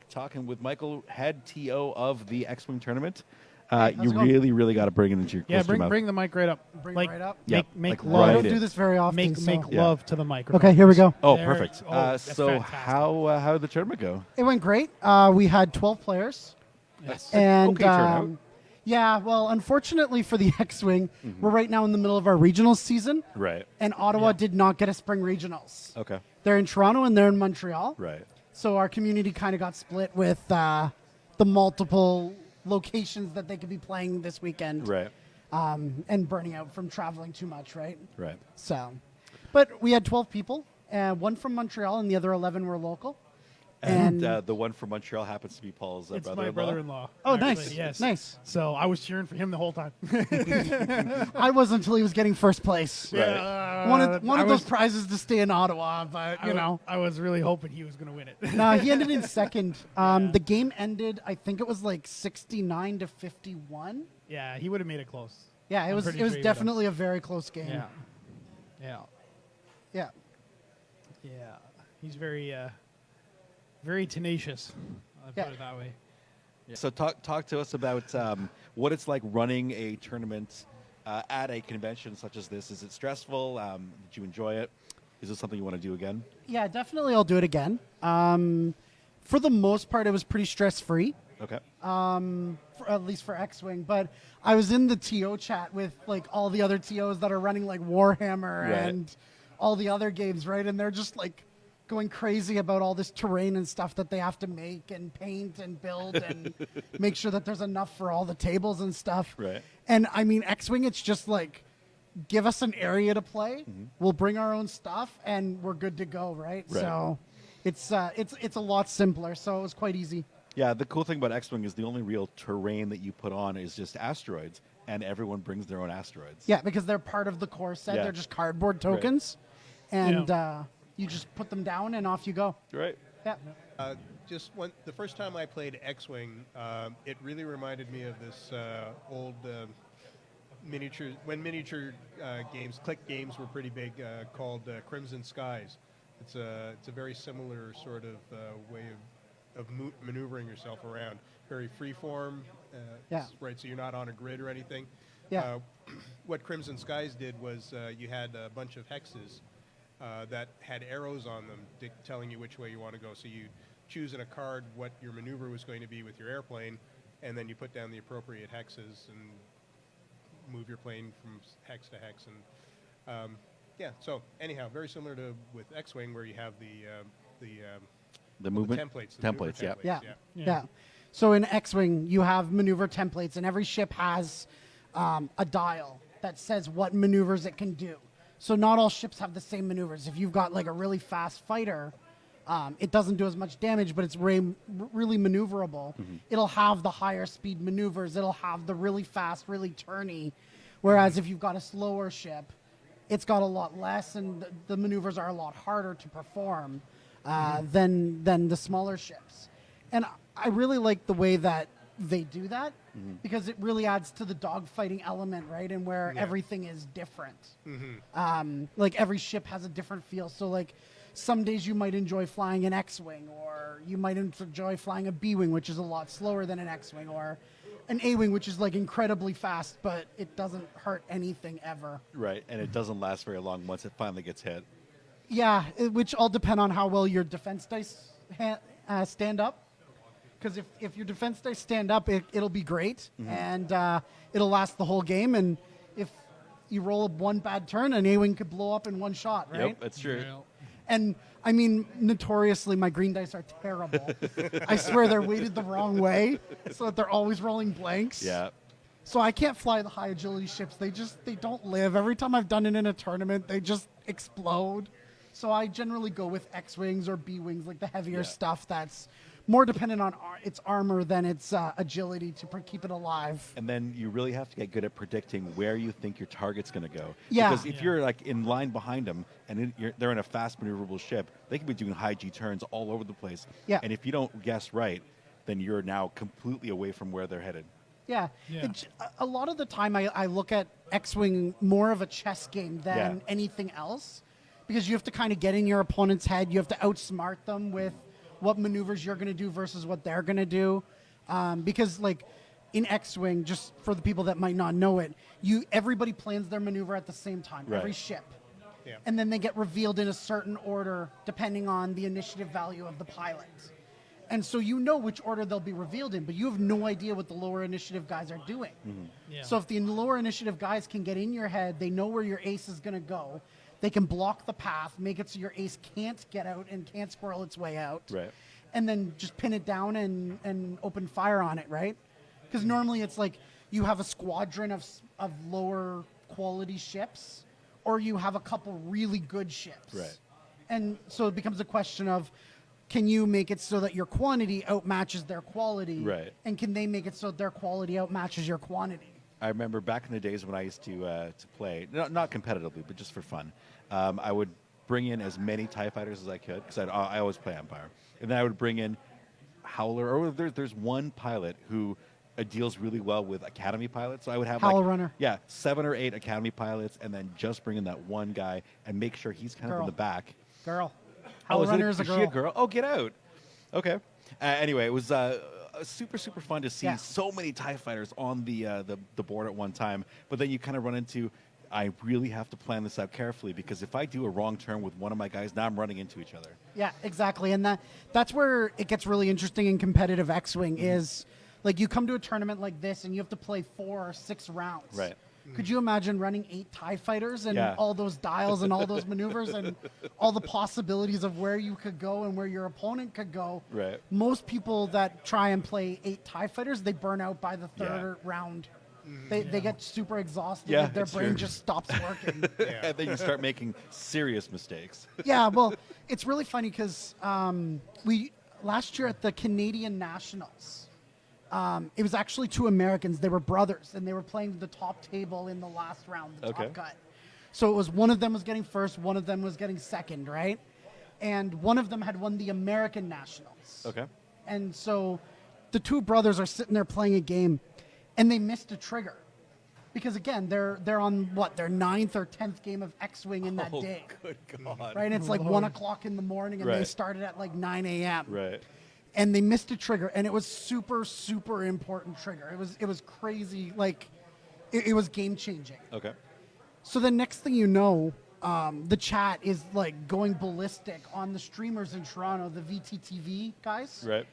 talking with Michael, head TO of the XWing tournament. How's You it going? really got to bring it into your Yeah, close to your mouth. bring the mic right up. Bring like, it right up. Yep. Make Like love. right I don't in. do this very often. Make so. love to the microphone. Okay, here we go. Oh, There- perfect. oh, that's So fantastic. how did the tournament go? It went great. We had 12 players. Yes. And okay turnout. yeah, well, unfortunately for the X-Wing, we're right now in the middle of our regionals season. Right. And Ottawa did not get a spring regionals. Okay. They're in Toronto and they're in Montreal. Right. So our community kind of got split with the multiple locations that they could be playing this weekend. Right. And burning out from traveling too much, right? Right. So, but we had 12 people, one from Montreal and the other 11 were local. And the one from Montreal happens to be Paul's It's brother-in-law. my brother-in-law. Oh, actually, nice. Yes. Nice. So I was cheering for him the whole time. I was until he was getting first place. Right. One of those prizes to stay in Ottawa, but you know. I was really hoping he was going to win it. No, he ended in second. The game ended, I think it was like 69 to 51. Yeah, he would have made it close. Yeah, it I'm was pretty sure he would've. definitely a very close game. Yeah. Yeah. Yeah. Yeah. He's very, very tenacious. I'll Yeah. put it that way. So talk to us about what it's like running a tournament at a convention such as this. Is it stressful? Did you enjoy it? Is this something you want to do again? Yeah, definitely I'll do it again. For the most part, it was pretty stress-free. Okay. At least for X-Wing, but I was in the TO chat with like all the other TOs that are running like Warhammer Right. and all the other games, right? And they're just like going crazy about all this terrain and stuff that they have to make and paint and build and make sure that there's enough for all the tables and stuff. Right. And I mean, X-Wing, it's just like, give us an area to play. We'll bring our own stuff and we're good to go, right? Right. So it's a lot simpler. So it was quite easy. Yeah, the cool thing about X-Wing is the only real terrain that you put on is just asteroids, and everyone brings their own asteroids. Yeah, because they're part of the core set. Yeah. They're just cardboard tokens. And you just put them down and off you go. Right. Yeah. The first time I played X-Wing, it really reminded me of this old miniature games, click games were pretty big, called Crimson Skies. It's a very similar sort of way of maneuvering yourself around. Very freeform, right? So you're not on a grid or anything. Yeah. What Crimson Skies did was you had a bunch of hexes that had arrows on them telling you which way you want to go. So you choose in a card what your maneuver was going to be with your airplane, and then you put down the appropriate hexes and move your plane from hex to hex. And so anyhow, very similar to with X-Wing, where you have The movement templates. The maneuver templates. Yeah. Yeah. Yeah. Yeah. So in X-Wing, you have maneuver templates, and every ship has a dial that says what maneuvers it can do. So not all ships have the same maneuvers. If you've got like a really fast fighter, it doesn't do as much damage, but it's really maneuverable. It'll have the higher speed maneuvers. It'll have the really fast, really turny. Whereas if you've got a slower ship, it's got a lot less, and the maneuvers are a lot harder to perform than the smaller ships. And I really like the way that they do that because it really adds to the dogfighting element, right? And where everything is different. Like every ship has a different feel. So like some days you might enjoy flying an X-Wing, or you might enjoy flying a B-Wing, which is a lot slower than an X-Wing, or an A-Wing, which is like incredibly fast, but it doesn't hurt anything ever. Right, and it doesn't last very long once it finally gets hit. Yeah, which all depend on how well your defense dice stand up. Because if your defense dice stand up, it'll be great, and it'll last the whole game. And if you roll one bad turn, an A-Wing could blow up in one shot, right? Yep, that's true. Yeah. And I mean, notoriously, my green dice are terrible. I swear they're weighted the wrong way, so that they're always rolling blanks. Yeah. So I can't fly the high agility ships. They don't live. Every time I've done it in a tournament, they just explode. So I generally go with X-Wings or B-Wings, like the heavier stuff that's more dependent on its armor than its agility to keep it alive. And then you really have to get good at predicting where you think your target's going to go. Yeah. Because if you're like in line behind them and they're in a fast maneuverable ship, they can be doing high G turns all over the place. Yeah. And if you don't guess right, then you're now completely away from where they're headed. Yeah. Yeah. A lot of the time I look at X-Wing more of a chess game than Yeah. anything else, because you have to kind of get in your opponent's head. You have to outsmart them with what maneuvers you're going to do versus what they're going to do. Because like in X-Wing, just for the people that might not know it, everybody plans their maneuver at the same time, Right. every ship. Yeah. And then they get revealed in a certain order depending on the initiative value of the pilot. And so you know which order they'll be revealed in, but you have no idea what the lower initiative guys are doing. Yeah. So if the lower initiative guys can get in your head, they know where your ace is going to go. They can block the path, make it so your ace can't get out and can't squirrel its way out. Right. And then just pin it down and open fire on it, right? Because normally it's like you have a squadron of lower quality ships, or you have a couple really good ships. Right. And so it becomes a question of, can you make it so that your quantity outmatches their quality? Right. And can they make it so their quality outmatches your quantity? I remember back in the days when I used to play, not competitively, but just for fun. I would bring in as many TIE fighters as I could, because I always play Empire. And then I would bring in Howler, or there's one pilot who deals really well with Academy pilots. So I would have Howl like, Runner. Yeah, 7 or 8 Academy pilots, and then just bring in that one guy and make sure he's kind of in Girl. the back. Girl. Oh, Howl is Runner is a is girl. she a girl? Oh, get out. Okay. Anyway, it was super fun to see Yeah. so many TIE fighters on the board at one time. But then you kind of run into, I really have to plan this out carefully, because if I do a wrong turn with one of my guys, now I'm running into each other. Yeah, exactly. And that's where it gets really interesting in competitive X-Wing is, like, you come to a tournament like this and you have to play 4 or 6 rounds. Right. Could you imagine running 8 TIE fighters and Yeah. all those dials and all those maneuvers and all the possibilities of where you could go and where your opponent could go? Right. Most people that try and play 8 TIE fighters, they burn out by the third round. They get super exhausted. Yeah, Like, their it's brain true. just stops working. And then you start making serious mistakes. Yeah, well, it's really funny because we last year at the Canadian Nationals, it was actually 2 Americans. They were brothers, and they were playing the top table in the last round, the Okay. top cut. So it was one of them was getting first, one of them was getting second, right? And one of them had won the American Nationals. Okay. And so the 2 brothers are sitting there playing a game, and they missed a trigger. Because again, they're on their 9th or 10th game of X-Wing in that day. Good God. Right? And it's like 1 o'clock in the morning, and they Right. started at like 9 a.m. Right. And they missed a trigger, and it was super important trigger. It was crazy, like it was game changing. Okay. So the next thing you know, the chat is like going ballistic on the streamers in Toronto, the VTTV guys. Right.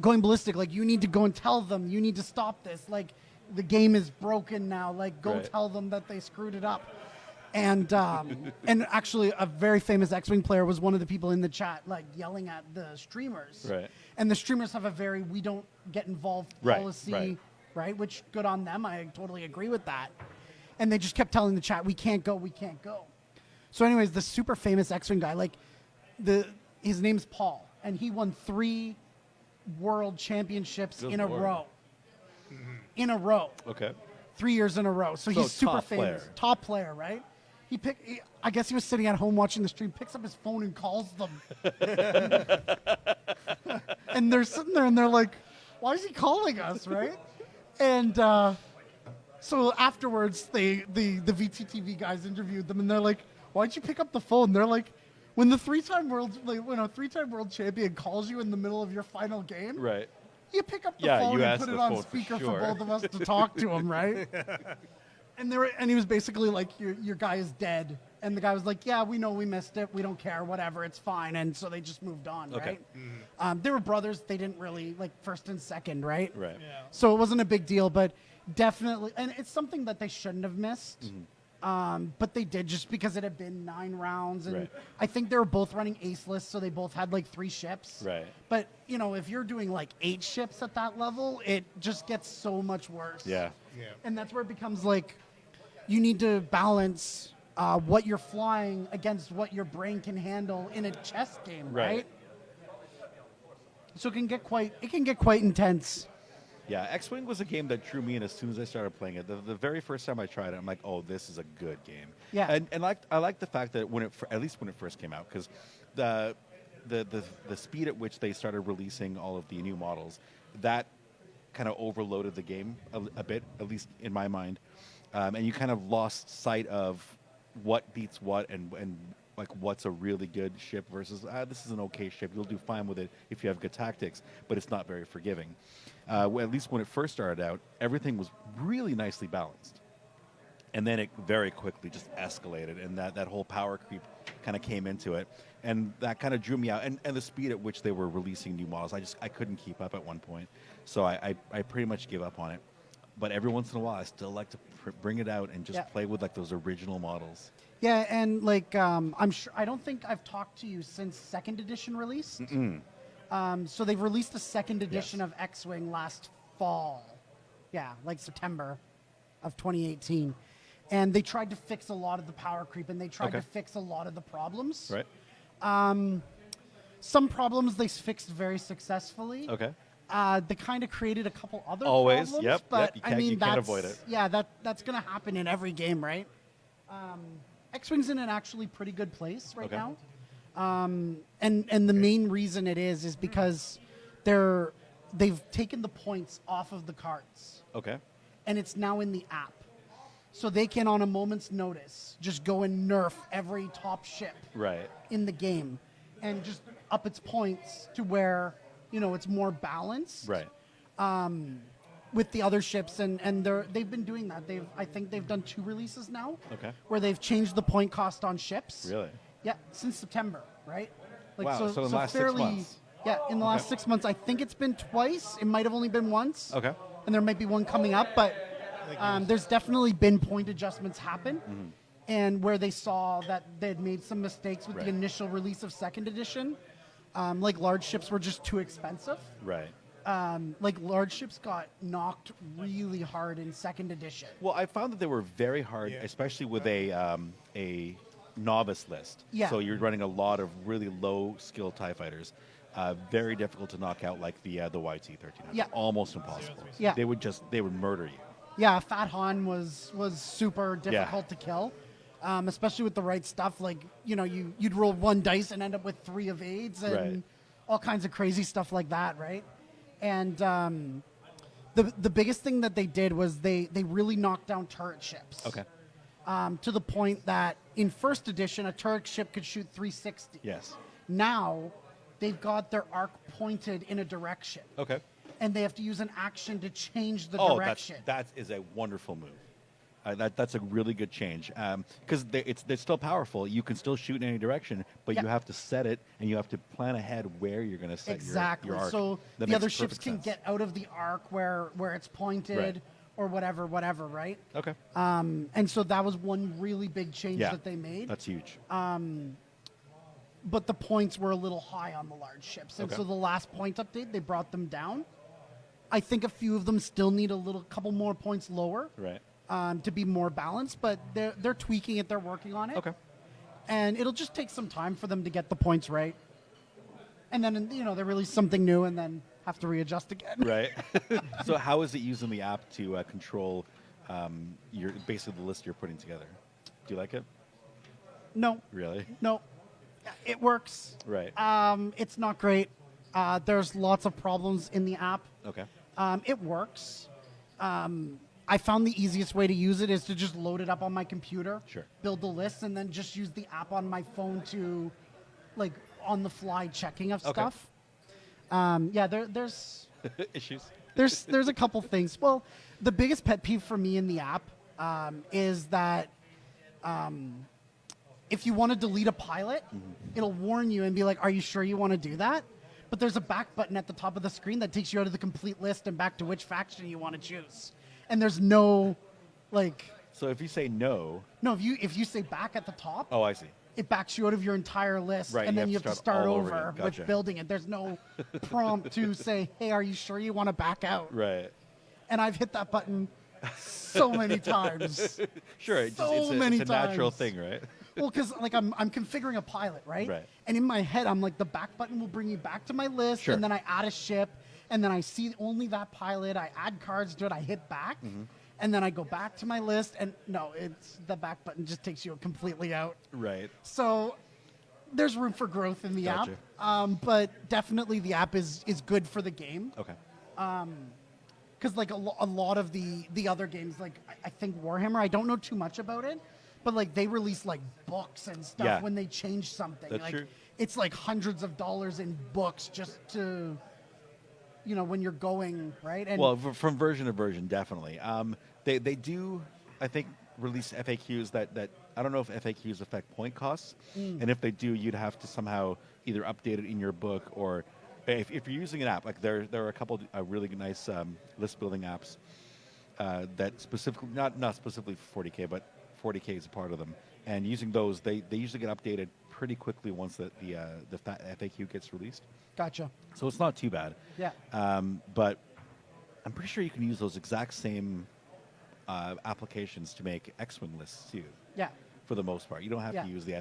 Going ballistic, like, you need to go and tell them, you need to stop this. Like, the game is broken now. Like, go Right. tell them that they screwed it up. And and actually, a very famous X-Wing player was one of the people in the chat, like, yelling at the streamers. Right. And the streamers have a very we don't get involved Right, policy, right. Which, good on them. I totally agree with that. And they just kept telling the chat, we can't go. So anyways, the super famous X-Wing guy, like, his name's Paul, and he won 3 world championships Good in a Lord. row. In a row. Okay. 3 years in a row. So he's super top famous. player. Top player, right? I guess he was sitting at home watching the stream, picks up his phone and calls them. And they're sitting there and they're like, why is he calling us, right? And so afterwards, the VTTV guys interviewed them, and they're like, why'd you pick up the phone? They're like, when a 3-time world champion calls you in the middle of your final game, Right. you pick up the Yeah, phone you and ask put the it on phone for speaker for sure. both of us to talk to him, right? And he was basically like, your guy is dead. And the guy was like, yeah, we know we missed it. We don't care, whatever, it's fine. And so they just moved on, Okay. right? They were brothers. They didn't really, like, first and second, right? Right. Yeah. So it wasn't a big deal, but definitely, and it's something that they shouldn't have missed. But they did, just because it had been 9 rounds, and Right. I think they were both running aceless, so they both had like 3 ships. Right. But if you're doing like 8 ships at that level, it just gets so much worse. Yeah. Yeah. And that's where it becomes like you need to balance what you're flying against what your brain can handle in a chess game, Right. right? So it can get quite intense. Yeah, X-Wing was a game that drew me in as soon as I started playing it. The very first time I tried it, I'm like, oh, this is a good game. Yeah. And I like the fact that at least when it first came out, because the speed at which they started releasing all of the new models, that kind of overloaded the game a bit, at least in my mind. And you kind of lost sight of what beats what and like what's a really good ship versus this is an okay ship. You'll do fine with it if you have good tactics, but it's not very forgiving. At least when it first started out, everything was really nicely balanced. And then it very quickly just escalated, and that whole power creep kind of came into it. And that kind of drew me out. And the speed at which they were releasing new models, I couldn't keep up at one point. So I pretty much gave up on it. But every once in a while, I still like to bring it out and just play with like those original models. Yeah, and like I'm sure I don't think I've talked to you since second edition released. So they've released a second edition of X-Wing last fall. Yeah, like September of 2018. And they tried to fix a lot of the power creep, and they tried to fix a lot of the problems. Right. Some problems they fixed very successfully. Okay. They kind of created a couple other Always, problems. yep, But yep, I mean, you can't avoid it. Yeah, that's going to happen in every game, right? X-Wing's in an actually pretty good place right now. And the main reason it is because they've taken the points off of the cards. Okay. And it's now in the app. So they can, on a moment's notice, just go and nerf every top ship Right. in the game and just up its points to where, it's more balanced. Right. With the other ships, and they've been doing that. I think they've done 2 releases now. Okay. Where they've changed the point cost on ships. Really? Yeah, since September, right? Wow, so in the last 6 months. Yeah, in the last 6 months. I think it's been twice. It might have only been once. Okay. And there might be one coming up, but there's definitely been point adjustments happen. And where they saw that they'd made some mistakes with the initial release of second edition. Like large ships were just too expensive. Right. Like large ships got knocked really hard in second edition. Well, I found that they were very hard, especially with a novice list. Yeah. So you're running a lot of really low skill TIE fighters. Very difficult to knock out, like the YT-1300. Yeah. Almost impossible. Yeah. They would murder you. Yeah, Fat Han was super difficult to kill, especially with the right stuff. Like, you'd roll 1 dice and end up with 3 evades and all kinds of crazy stuff like that, right? And the biggest thing that they did was they really knocked down turret ships. Okay. To the point that in first edition, a turret ship could shoot 360. Yes. Now, they've got their arc pointed in a direction. Okay. And they have to use an action to change the Oh, direction. that is a wonderful move. That's a really good change because they're still powerful. You can still shoot in any direction, but you have to set it and you have to plan ahead where you're going to set your arc. So That the makes other ships perfect can sense. get out of the arc where it's pointed Right. or whatever, right? Okay. And so that was one really big change that they made. That's huge. But the points were a little high on the large ships. And so the last point update, they brought them down. I think a few of them still need couple more points lower. Right. To be more balanced, but they're tweaking it. They're working on it. Okay. And it'll just take some time for them to get the points right. And then, they release something new and then have to readjust again. Right. So how is it using the app to control basically the list you're putting together? Do you like it? No. Really? No. It works. Right. It's not great. There's lots of problems in the app. Okay. It works. I found the easiest way to use it is to just load it up on my computer, build the list, and then just use the app on my phone to, like, on the fly checking of stuff. There's issues. there's a couple things. Well, the biggest pet peeve for me in the app is that if you want to delete a pilot, it'll warn you and be like, "Are you sure you want to do that?" But there's a back button at the top of the screen that takes you out of the complete list and back to which faction you want to choose. And there's no, like... So if you say no... No, if you say back at the top... Oh, I see. It backs you out of your entire list, Right, and then you have to start all over over again. Gotcha. with building it. There's no prompt to say, hey, are you sure you want to back out? Right. And I've hit that button so many times. Sure, it's a natural times. thing, right? Well, because like I'm configuring a pilot, right? Right. And in my head, I'm like, the back button will bring me back to my list, Sure. and then I add a ship, and then I see only that pilot. I add cards to it. I hit back, and then I go back to my list, and no, it's the back button just takes you completely out. Right. So there's room for growth in the Gotcha. app, but definitely the app is good for the game. Okay. Because like a lot of the other games, like I think Warhammer, I don't know too much about it, But like they release like books and stuff Yeah. when they change something. That's like true. it's like hundreds of dollars in books just to, you know, when you're going, right? And Well, from version to version, definitely. They do, I think, release FAQs that I don't know if FAQs affect point costs, and if they do, you'd have to somehow either update it in your book, or if you're using an app, like there are a couple really nice list building apps that specifically not specifically for 40K, but 40K is a part of them, and using those, they usually get updated pretty quickly once the FAQ gets released. gotcha. So it's not too bad. Yeah. But I'm pretty sure you can use those exact same applications to make XWing lists too. Yeah. For the most part, you don't have Yeah. to use the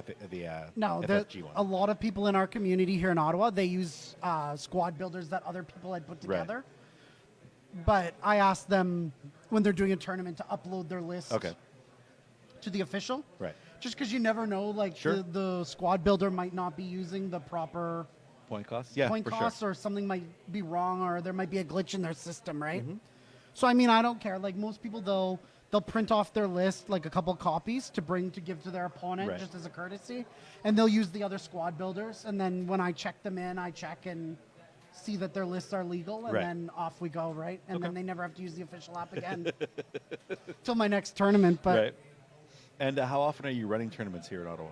No, FFG one. a lot of people in our community here in Ottawa, they use squad builders that other people had put Right. together. But I asked them when they're doing a tournament to upload their list Okay. to the official. Right. Just because you never know, like Sure. the squad builder might not be using the proper Point costs. Yeah, point for costs, sure. or something might be wrong, or there might be a glitch in their system, right? Mm-hmm. So I mean, I don't care. Like most people, they'll print off their list, like a couple copies to bring to give to their opponent, Right. just as a courtesy, and they'll use the other squad builders. And then when I check them in, I check and see that their lists are legal, and Right. then off we go, right? And Okay. then they never have to use the official app again till my next tournament. But Right. And how often are you running tournaments here in Ottawa?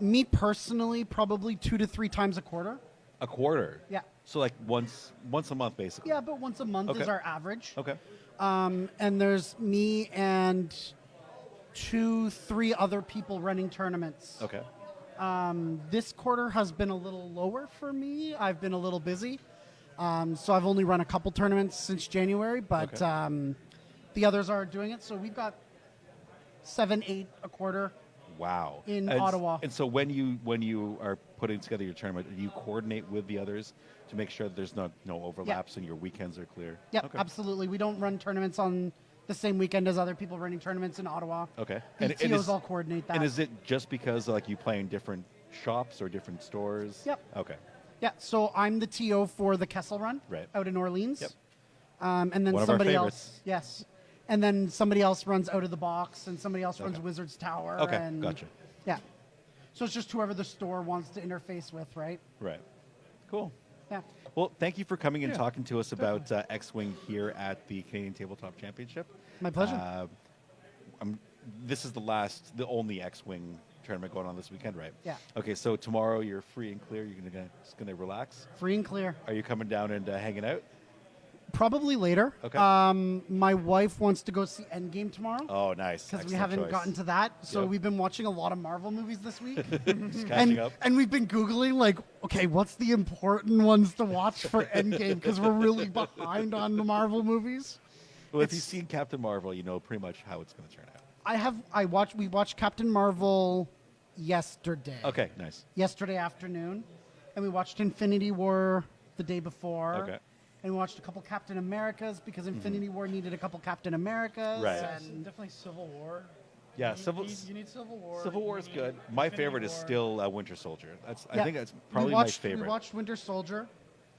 me personally, probably 2 to 3 times a quarter. A quarter. Yeah. So like once a month, basically. Yeah, but once a month is Okay. our average. Okay. And there's me and 2-3 other people running tournaments. Okay. This quarter has been a little lower for me. I've been a little busy. So I've only run a couple tournaments since January, but Okay. the others are doing it. So we've got 7-8 a quarter. Wow. In And Ottawa. And so when you are putting together your tournament, do you coordinate with the others to make sure that there's no overlaps and your weekends are clear? Yep, Okay. absolutely. We don't run tournaments on the same weekend as other people running tournaments in Ottawa. Okay. The TOs all coordinate that. And is it just because like you play in different shops or different stores? Yep. Okay. Yeah, so I'm the TO for the Kessel Run Right. out in Orleans. Yep. And then One of our somebody favorites. else, yes. And then somebody else runs Out of the Box, and somebody else runs Okay. Wizard's Tower. Okay, and gotcha. Yeah. So it's just whoever the store wants to interface with, right? Right. Cool. Yeah. Well, thank you for coming and Yeah, talking to us about XWing here at the Canadian Tabletop Championship. My pleasure. This is the only XWing tournament going on this weekend, right? Yeah. Okay, so tomorrow you're free and clear. You're just gonna relax. Free and clear. Are you coming down and hanging out? Probably later. Okay. My wife wants to go see Endgame tomorrow. Oh, nice. Because we Excellent haven't choice. gotten to that. So Yep. we've been watching a lot of Marvel movies this week. Just catching up. And we've been Googling, like, okay, what's the important ones to watch for Endgame? Because we're really behind on the Marvel movies. Well, if you've seen Captain Marvel, you know pretty much how it's going to turn out. We watched Captain Marvel yesterday. Okay, nice. Yesterday afternoon. And we watched Infinity War the day before. Okay. And we watched a couple Captain Americas because Infinity War needed a couple Captain Americas. Right. And Definitely Civil War. Yeah, You need Civil War. Civil War you is need good. My Infinity favorite is War. still Winter Soldier. I Yeah. think that's We probably watched- my favorite. We watched Winter Soldier.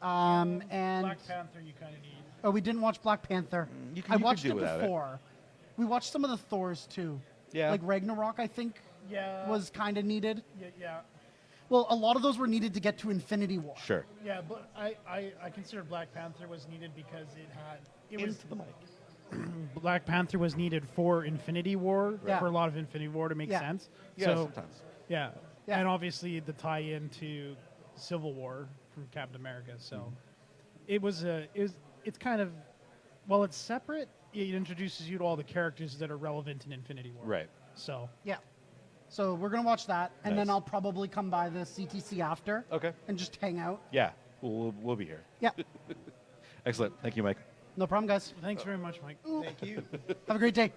And Black Panther. You kind of need. oh, we didn't watch Black Panther. you I could watched do it without it. before. We watched some of the Thors too. Yeah. Like Ragnarok, I think, Yeah. was kind of needed. Yeah. Well, a lot of those were needed to get to Infinity War. Sure. Yeah, but I consider Black Panther was needed because it was Into the mic. Black Panther was needed for Infinity War, Yeah. for a lot of Infinity War to make Yeah. sense. Yeah, So, sometimes. yeah. Yeah. And obviously the tie-in to Civil War from Captain America. So it's kind of, well, it's separate. It introduces you to all the characters that are relevant in Infinity War. Right. So Yeah. So we're gonna watch that, and then Nice. I'll probably come by the CTC after. Okay. And just hang out. Yeah, we'll be here. Yeah. Excellent. Thank you, Mike. No problem, guys. thanks very much, Mike. Thank you. Have a great day.